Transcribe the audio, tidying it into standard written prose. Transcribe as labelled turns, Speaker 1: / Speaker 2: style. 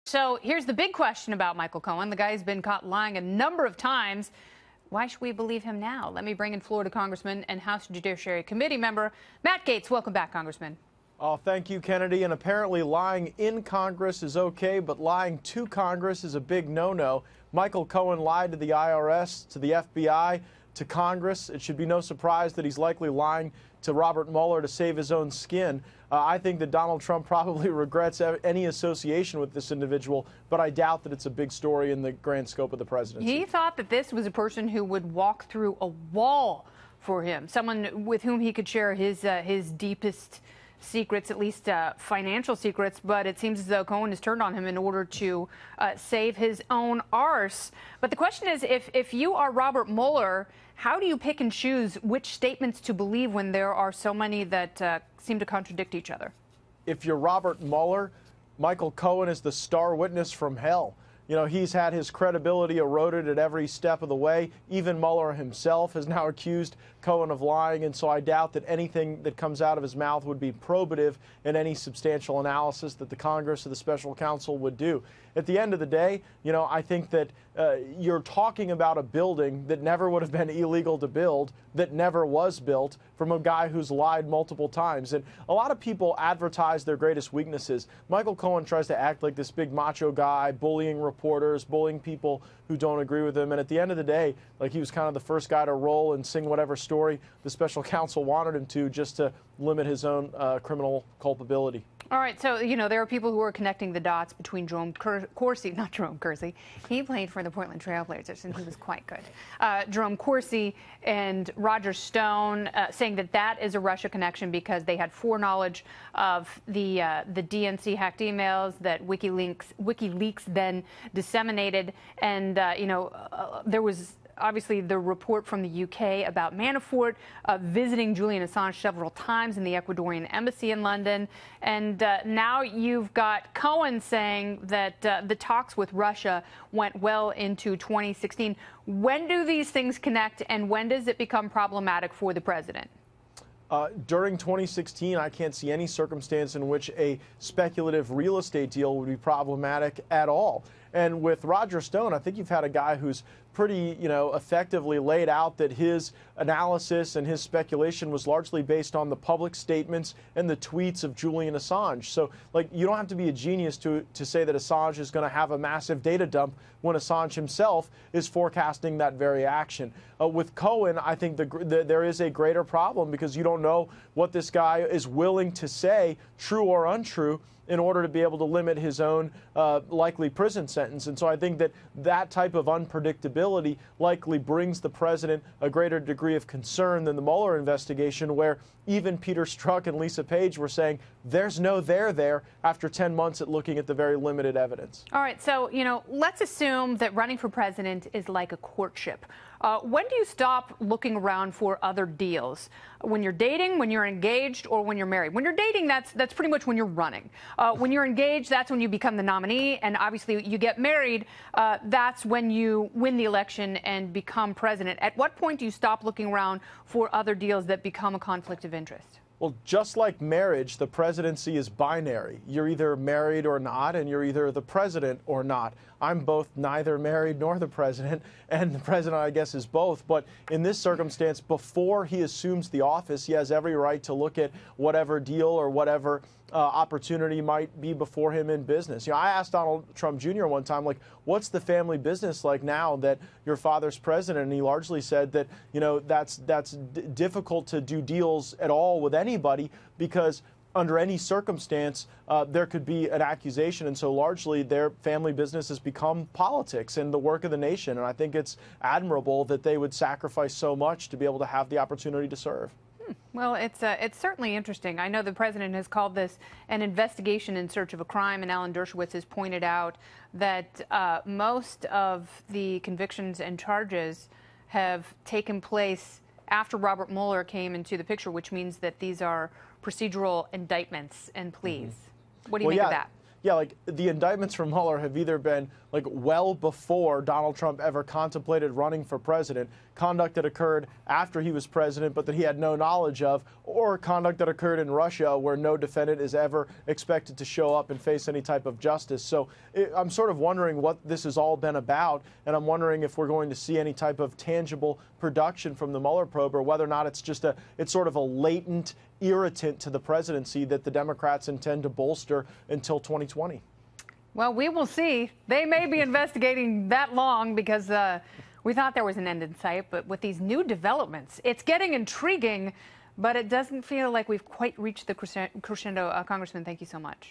Speaker 1: So here's the big question about Michael Cohen. The guy's been caught lying a number of times. Why should we believe him now? Let me bring in Florida Congressman and House Judiciary Committee member Matt Gaetz. Welcome back, Congressman.
Speaker 2: Oh, thank you, Kennedy. And apparently lying in Congress is okay, but lying to Congress is a big no-no. Michael Cohen lied to the IRS, to the FBI, to Congress. It should be no surprise that he's likely lying to Robert Mueller to save his own skin. I think that Donald Trump probably regrets any association with this individual, but I doubt that it's a big story in the grand scope of the presidency.
Speaker 1: He thought that this was a person who would walk through a wall for him, someone with whom he could share his deepest secrets, at least financial secrets, but it seems as though Cohen has turned on him in order to save his own arse. But the question is, if you are Robert Mueller, how do you pick and choose which statements to believe when there are so many that seem to contradict each other?
Speaker 2: If you're Robert Mueller, Michael Cohen is the star witness from hell. You know, he's had his credibility eroded at every step of the way. Even Mueller himself has now accused Cohen of lying, and so I doubt that anything that comes out of his mouth would be probative in any substantial analysis that the Congress or the special counsel would do. At the end of the day, you know, I think that you're talking about a building that never would have been illegal to build, that never was built, from a guy who's lied multiple times. And a lot of people advertise their greatest weaknesses. Michael Cohen tries to act like this big macho guy, bullying reporters, bullying people who don't agree with him. And at the end of the day, like, he was kind of the first guy to roll and sing whatever story the special counsel wanted him to, just to limit his own criminal culpability.
Speaker 1: All right, so, you know, there are people who are connecting the dots between Jerome Corsi, not Jerome Kersey. He played for the Portland Trail Blazers, and he was quite good. Jerome Corsi and Roger Stone, saying that that is a Russia connection because they had foreknowledge of the DNC hacked emails that WikiLeaks then disseminated. And, there was obviously the report from the UK about Manafort visiting Julian Assange several times in the Ecuadorian embassy in London. And now you've got Cohen saying that the talks with Russia went well into 2016. When do these things connect, and when does it become problematic for the president?
Speaker 2: During 2016, I can't see any circumstance in which a speculative real estate deal would be problematic at all. And with Roger Stone, I think you've had a guy who's pretty, effectively laid out that his analysis and his speculation was largely based on the public statements and the tweets of Julian Assange. So, like, you don't have to be a genius to say that Assange is going to have a massive data dump when Assange himself is forecasting that very action. With Cohen, I think there is a greater problem because you don't know what this guy is willing to say, true or untrue, in order to be able to limit his own likely prison sentence. And so I think that type of unpredictability likely brings the president a greater degree of concern than the Mueller investigation, where even Peter Strzok and Lisa Page were saying there's no there after 10 months at looking at the very limited evidence.
Speaker 1: All right, so, let's assume that running for president is like a courtship. When do you stop looking around for other deals? When you're dating, when you're engaged, or when you're married? When you're dating, that's pretty much when you're running. When you're engaged, that's when you become the nominee, and obviously you get married, that's when you win the election and become president. At what point do you stop looking around for other deals that become a conflict of interest?
Speaker 2: Well, just like marriage, the presidency is binary. You're either married or not, and you're either the president or not. I'm both neither married nor the president, and the president, I guess, is both. But in this circumstance, before he assumes the office, he has every right to look at whatever deal or whatever opportunity might be before him in business. I asked Donald Trump Jr. one time, like, what's the family business like now that your father's president? And he largely said that, that's difficult to do deals at all with anybody because under any circumstance, there could be an accusation. And so largely their family business has become politics and the work of the nation. And I think it's admirable that they would sacrifice so much to be able to have the opportunity to serve.
Speaker 1: Well, it's certainly interesting. I know the president has called this an investigation in search of a crime, and Alan Dershowitz has pointed out that most of the convictions and charges have taken place after Robert Mueller came into the picture, which means that these are procedural indictments and pleas. What do you make of that?
Speaker 2: Yeah, like, the indictments from Mueller have either been, like, well before Donald Trump ever contemplated running for president, conduct that occurred after he was president but that he had no knowledge of, or conduct that occurred in Russia where no defendant is ever expected to show up and face any type of justice. So I'm sort of wondering what this has all been about, and I'm wondering if we're going to see any type of tangible production from the Mueller probe, or whether or not it's sort of a latent irritant to the presidency that the Democrats intend to bolster until 2020.
Speaker 1: Well, we will see. They may be investigating that long because we thought there was an end in sight, but with these new developments, it's getting intriguing, but it doesn't feel like we've quite reached the crescendo. Congressman, thank you so much.